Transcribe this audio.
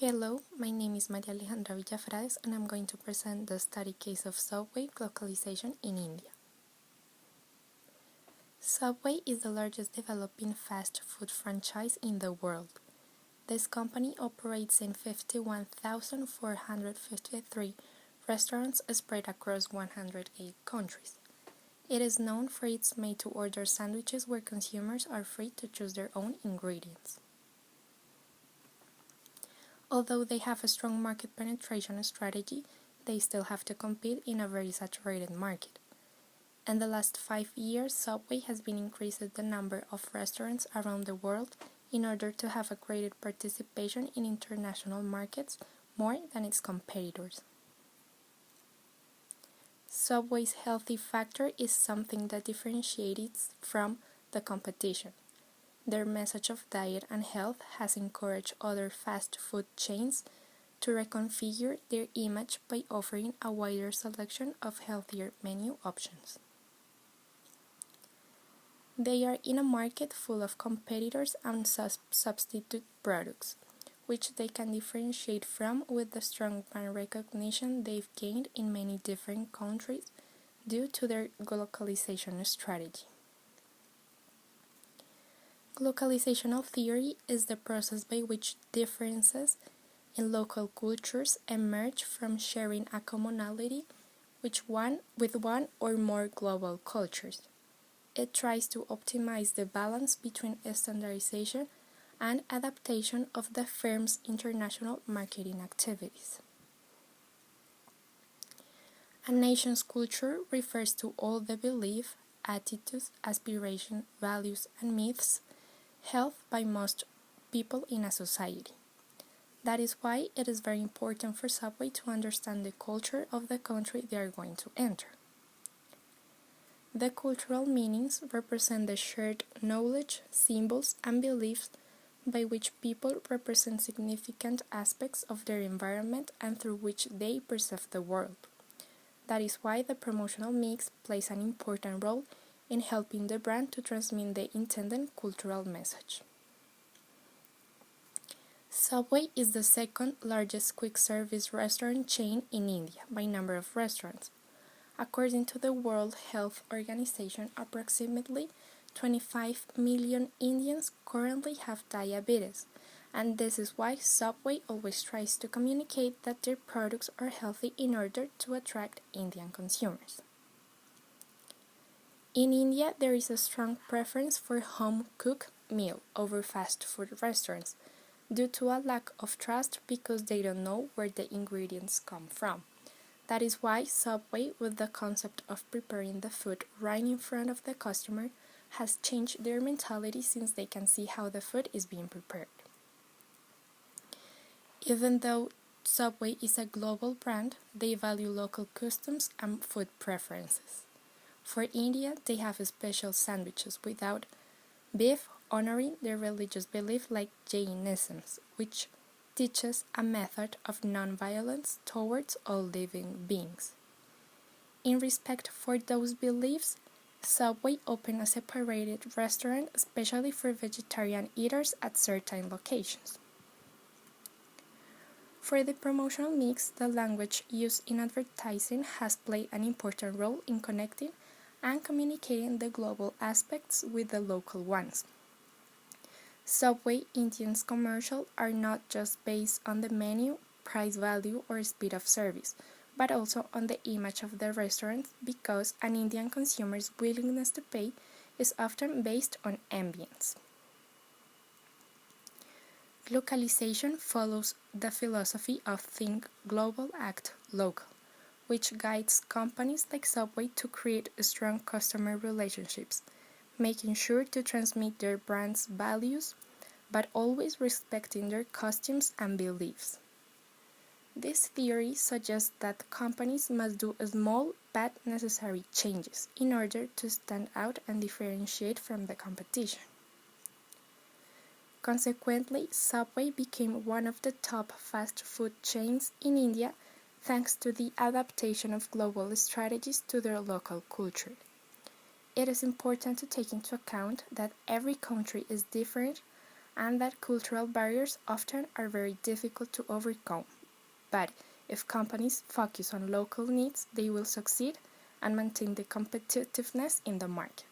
Hello, my name is Maria Alejandra Villafrades and I'm going to present the study case of Subway localization in India. Subway is the largest developing fast food franchise in the world. This company operates in 51,453 restaurants spread across 108 countries. It is known for its made-to-order sandwiches where consumers are free to choose their own ingredients. Although they have a strong market penetration strategy, they still have to compete in a very saturated market. In the last 5 years, Subway has been increasing the number of restaurants around the world in order to have a greater participation in international markets more than its competitors. Subway's healthy factor is something that differentiates it from the competition. Their message of diet and health has encouraged other fast food chains to reconfigure their image by offering a wider selection of healthier menu options. They are in a market full of competitors and substitute products, which they can differentiate from with the strong brand recognition they've gained in many different countries due to their localization strategy. Localizational theory is the process by which differences in local cultures emerge from sharing a commonality with one or more global cultures. It tries to optimize the balance between standardization and adaptation of the firm's international marketing activities. A nation's culture refers to all the beliefs, attitudes, aspirations, values, and myths held by most people in a society. That is why it is very important for Subway to understand the culture of the country they are going to enter. The cultural meanings represent the shared knowledge, symbols, and beliefs by which people represent significant aspects of their environment and through which they perceive the world. That is why the promotional mix plays an important role in helping the brand to transmit the intended cultural message. Subway is the second largest quick-service restaurant chain in India by number of restaurants. According to the World Health Organization, approximately 25 million Indians currently have diabetes, and this is why Subway always tries to communicate that their products are healthy in order to attract Indian consumers. In India, there is a strong preference for home-cooked meal over fast food restaurants due to a lack of trust because they don't know where the ingredients come from. That is why Subway, with the concept of preparing the food right in front of the customer, has changed their mentality since they can see how the food is being prepared. Even though Subway is a global brand, they value local customs and food preferences. For India, they have special sandwiches without beef, honoring their religious belief like Jainism, which teaches a method of non-violence towards all living beings. In respect for those beliefs, Subway opened a separated restaurant especially for vegetarian eaters at certain locations. For the promotional mix, the language used in advertising has played an important role in connecting and communicating the global aspects with the local ones. Subway Indians commercials are not just based on the menu, price value, or speed of service, but also on the image of the restaurant because an Indian consumer's willingness to pay is often based on ambience. Localization follows the philosophy of think global, act local, which guides companies like Subway to create strong customer relationships, making sure to transmit their brand's values, but always respecting their customs and beliefs. This theory suggests that companies must do small but necessary changes in order to stand out and differentiate from the competition. Consequently, Subway became one of the top fast food chains in India thanks to the adaptation of global strategies to their local culture. It is important to take into account that every country is different and that cultural barriers often are very difficult to overcome. But if companies focus on local needs, they will succeed and maintain the competitiveness in the market.